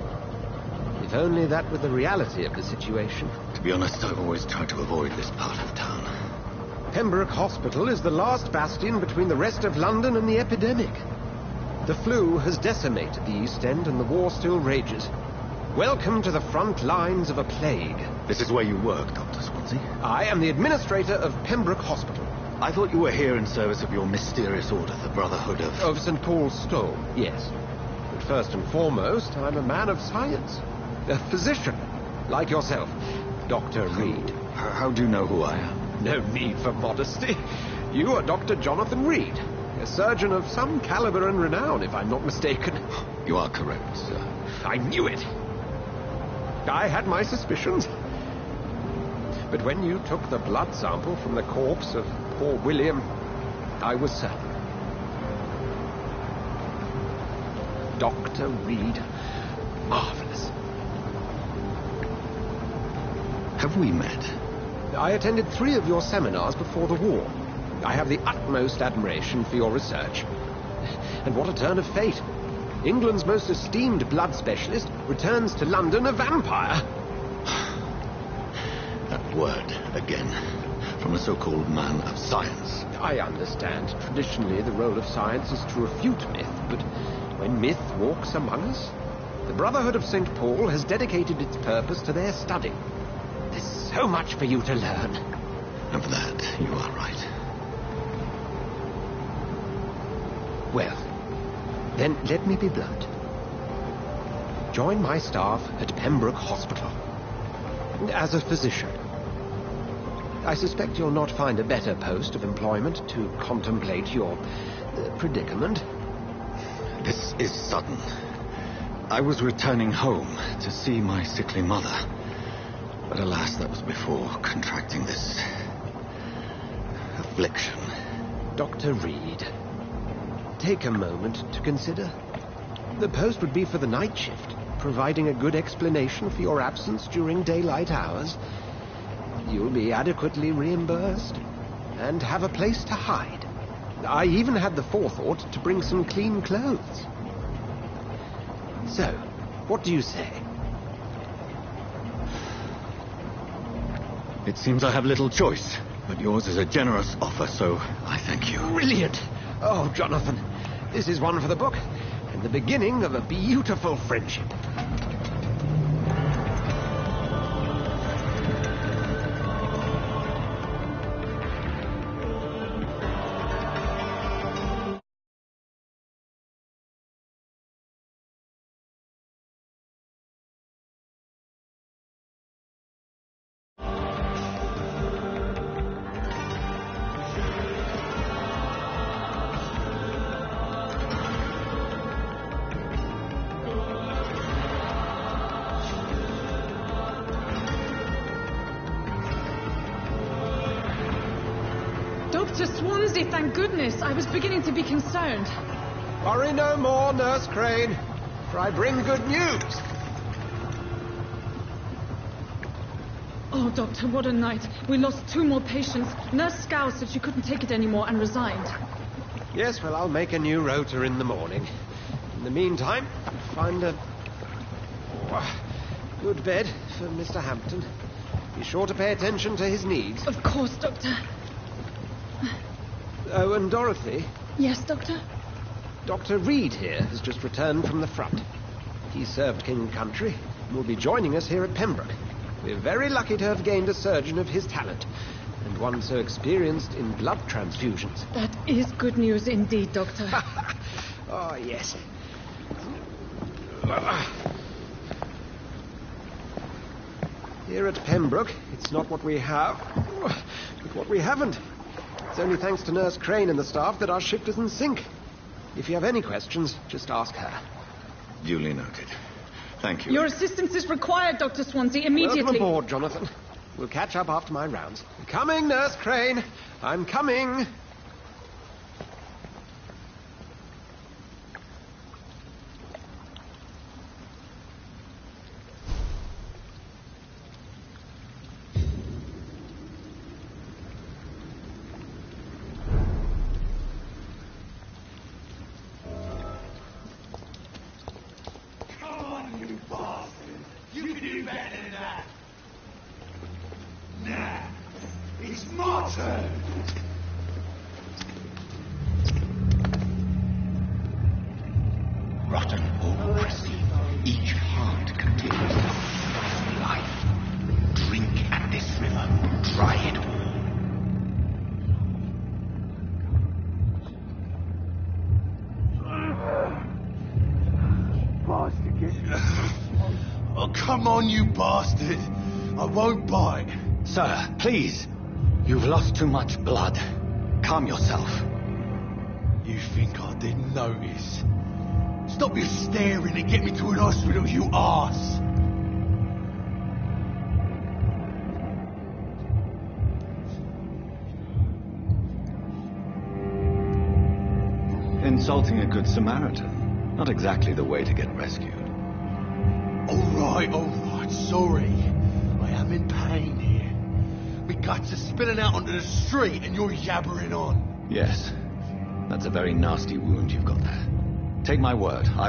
If only that were the reality of the situation. To be honest, I've always tried to avoid this part of town. Pembroke Hospital is the last bastion between the rest of London and the epidemic. The flu has decimated the East End and the war still rages. Welcome to the front lines of a plague. This is where you work, Dr. Swansea? I am the administrator of Pembroke Hospital. I thought you were here in service of your mysterious order, the Brotherhood of... Of St. Paul's Stole, yes. But first and foremost, I'm a man of science. A physician, like yourself, Dr. Reed. How do you know who I am? No need for modesty. You are Dr. Jonathan Reed. A surgeon of some caliber and renown, if I'm not mistaken. You are correct, sir. I knew it. I had my suspicions. But when you took the blood sample from the corpse of poor William, I was certain. Dr. Reed. Marvelous. Have we met? I attended 3 of your seminars before the war. I have the utmost admiration for your research. And what a turn of fate. England's most esteemed blood specialist returns to London a vampire. That word, again, from a so-called man of science. I understand. Traditionally, the role of science is to refute myth, but when myth walks among us, the Brotherhood of St. Paul has dedicated its purpose to their study. There's so much for you to learn. Of that, you are right. Well, then let me be blunt. Join my staff at Pembroke Hospital. As a physician, I suspect you'll not find a better post of employment to contemplate your predicament. This is sudden. I was returning home to see my sickly mother. But alas, that was before contracting this affliction. Dr. Reed, take a moment to consider. The post would be for the night shift, providing a good explanation for your absence during daylight hours. You'll be adequately reimbursed and have a place to hide. I even had the forethought to bring some clean clothes. So, what do you say? It seems I have little choice, but yours is a generous offer, so I thank you. Brilliant! Oh, Jonathan, this is one for the book, and the beginning of a beautiful friendship. Dr. Swansea, thank goodness. I was beginning to be concerned. Worry no more, Nurse Crane, for I bring good news. Oh, Doctor, what a night. We lost 2 more patients. Nurse Scow said she couldn't take it anymore and resigned. Yes, well, I'll make a new rota in the morning. In the meantime, find a good bed for Mr. Hampton. Be sure to pay attention to his needs. Of course, Doctor. Oh, and Dorothy? Yes, Doctor? Dr. Reed here has just returned from the front. He served King and Country and will be joining us here at Pembroke. We're very lucky to have gained a surgeon of his talent, and one so experienced in blood transfusions. That is good news indeed, Doctor. Oh, yes. Here at Pembroke, it's not what we have, but what we haven't. It's only thanks to Nurse Crane and the staff that our ship doesn't sink. If you have any questions, just ask her. Duly noted. Thank you. Your assistance is required, Dr. Swansea, immediately. Welcome aboard, Jonathan. We'll catch up after my rounds. Coming, Nurse Crane. I'm coming. Rotten or pristine, each heart contains life. Drink at this river, try it all. Oh, come on, you bastard. I won't bite. Sir, please. You've lost too much blood. Calm yourself. You think I didn't notice? Stop your staring and get me to an hospital, you arse. Insulting a good Samaritan. Not exactly the way to get rescued. All right, sorry. I am in pain here. My guts are spilling out onto the street and you're yabbering on. Yes. That's a very nasty wound you've got there. Take my word, I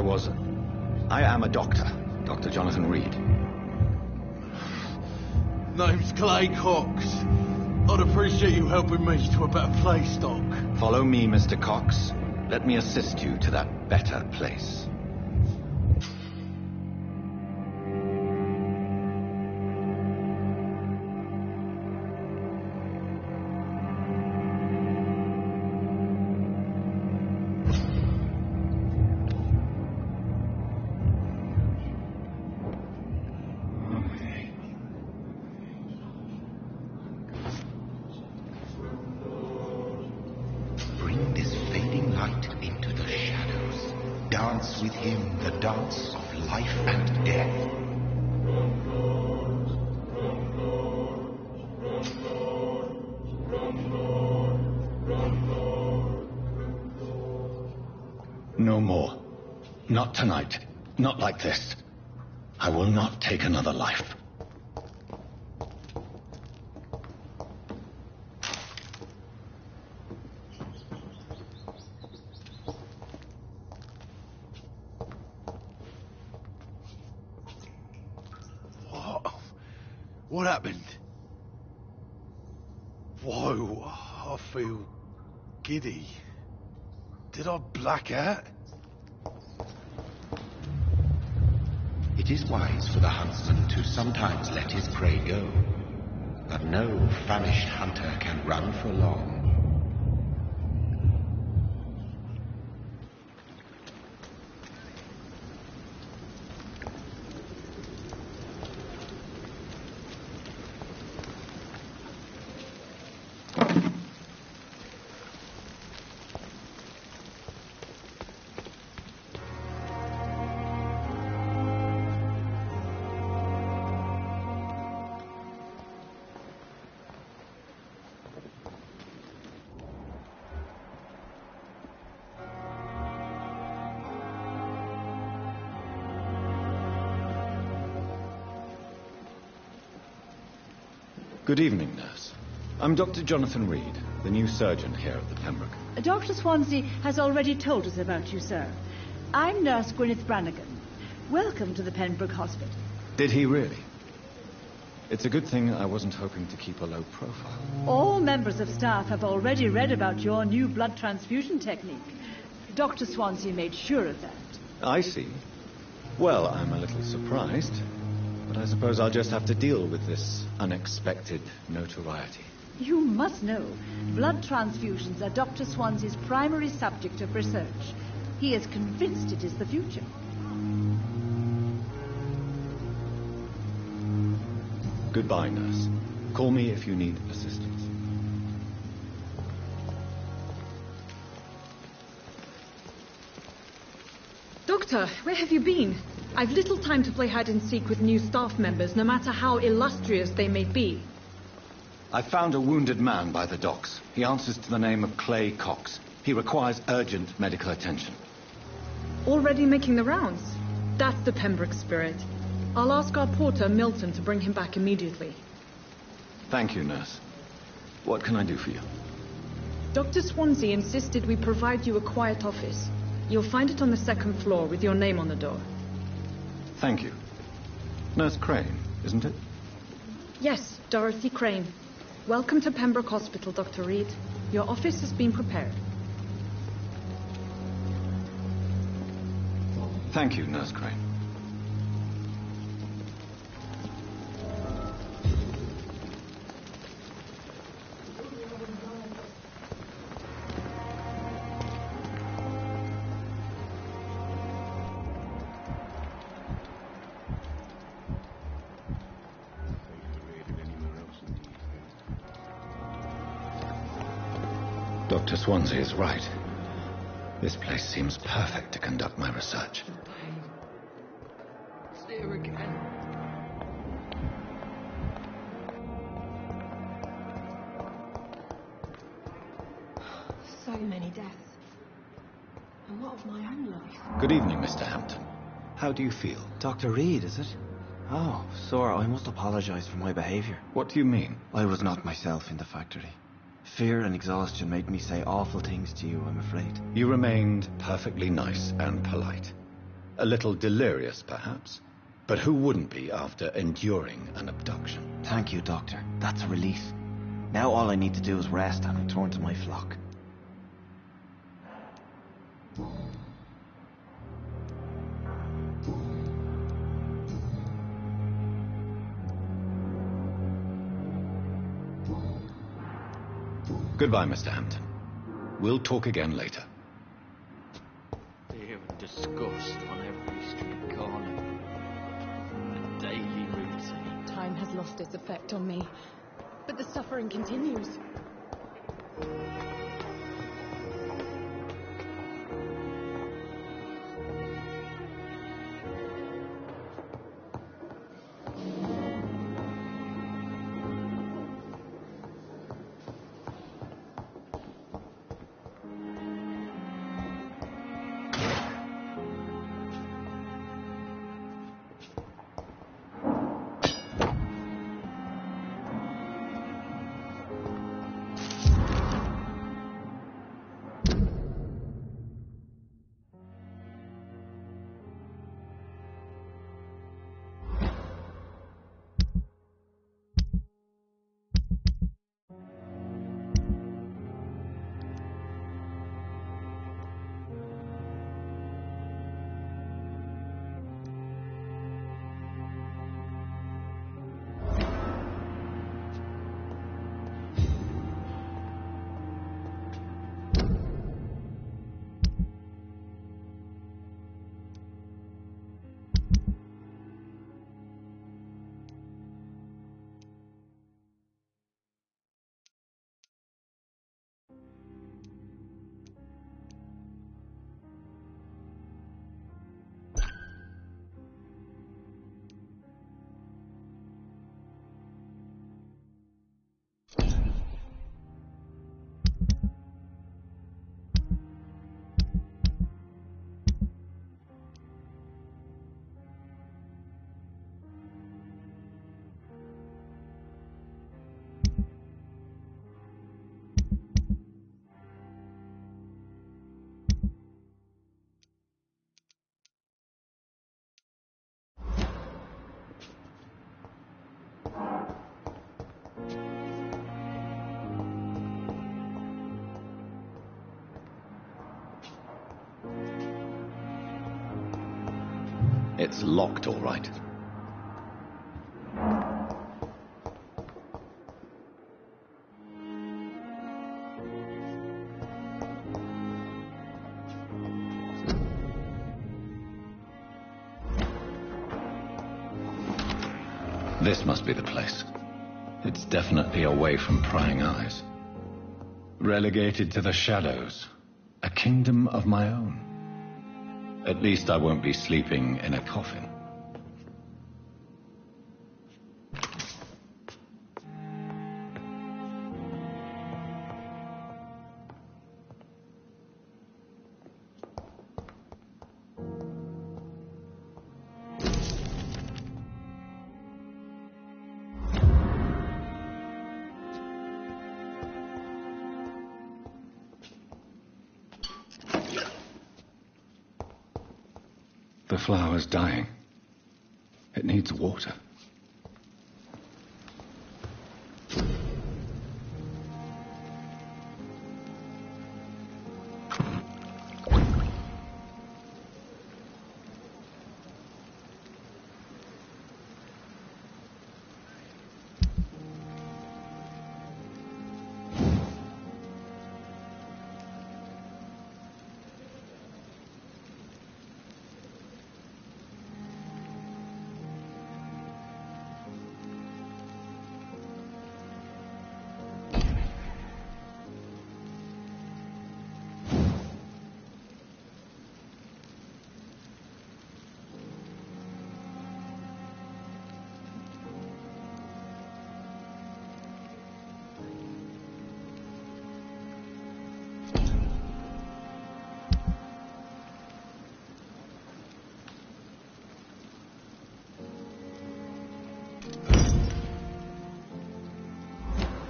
am a doctor. Dr. Jonathan Reed. Name's Clay Cox. I'd appreciate you helping me to a better place, Doc. Follow me, Mr. Cox. Let me assist you to that better place. dance with him the dance of life and death. No more. Not tonight. Not like this. I will not take another life. What happened? Whoa, I feel giddy. Did I black out? It is wise for the huntsman to sometimes let his prey go, but no famished hunter can run for long. Good evening, nurse. I'm Dr. Jonathan Reed, the new surgeon here at the Pembroke. Dr. Swansea has already told us about you, sir. I'm Nurse Gwyneth Brannigan. Welcome to the Pembroke Hospital. Did he really? It's a good thing I wasn't hoping to keep a low profile. All members of staff have already read about your new blood transfusion technique. Dr. Swansea made sure of that. I see. Well, I'm a little surprised, but I suppose I'll just have to deal with this unexpected notoriety. You must know, blood transfusions are Dr. Swansea's primary subject of research. He is convinced it is the future. Goodbye, nurse. Call me if you need assistance. Doctor, where have you been? I've little time to play hide and seek with new staff members, no matter how illustrious they may be. I found a wounded man by the docks. He answers to the name of Clay Cox. He requires urgent medical attention. Already making the rounds? That's the Pembroke spirit. I'll ask our porter, Milton, to bring him back immediately. Thank you, nurse. What can I do for you? Dr. Swansea insisted we provide you a quiet office. You'll find it on the second floor with your name on the door. Thank you. Nurse Crane, isn't it? Yes, Dorothy Crane. Welcome to Pembroke Hospital, Dr. Reed. Your office has been prepared. Thank you, Nurse Crane. Dr. Swansea is right. This place seems perfect to conduct my research. It's there again. So many deaths. And what of my own life? Good evening, Mr. Hampton. How do you feel? Dr. Reed, is it? Oh, sir, I must apologize for my behavior. What do you mean? I was not myself in the factory. Fear and exhaustion made me say awful things to you, I'm afraid. You remained perfectly nice and polite. A little delirious, perhaps. But who wouldn't be after enduring an abduction? Thank you, Doctor. That's a relief. Now all I need to do is rest and return to my flock. Goodbye, Mr. Hampton. We'll talk again later. Fear and disgust on every street corner. A daily routine. Time has lost its effect on me, but the suffering continues. It's locked, all right. This must be the place. It's definitely away from prying eyes. Relegated to the shadows. A kingdom of my own. At least I won't be sleeping in a coffin. The flower's dying. It needs water.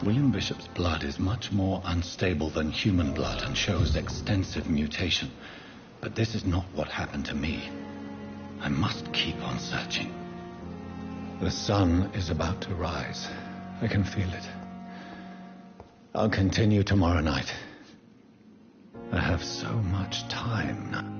William Bishop's blood is much more unstable than human blood and shows extensive mutation. But this is not what happened to me. I must keep on searching. The sun is about to rise. I can feel it. I'll continue tomorrow night. I have so much time now.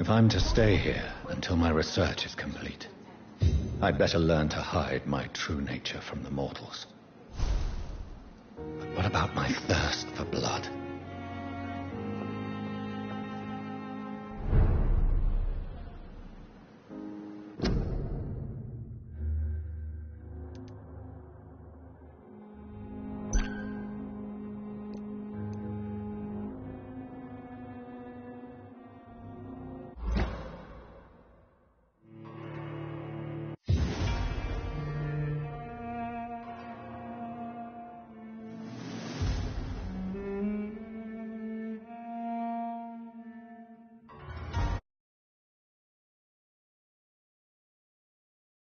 If I'm to stay here until my research is complete, I'd better learn to hide my true nature from the mortals. But what about my thirst for blood?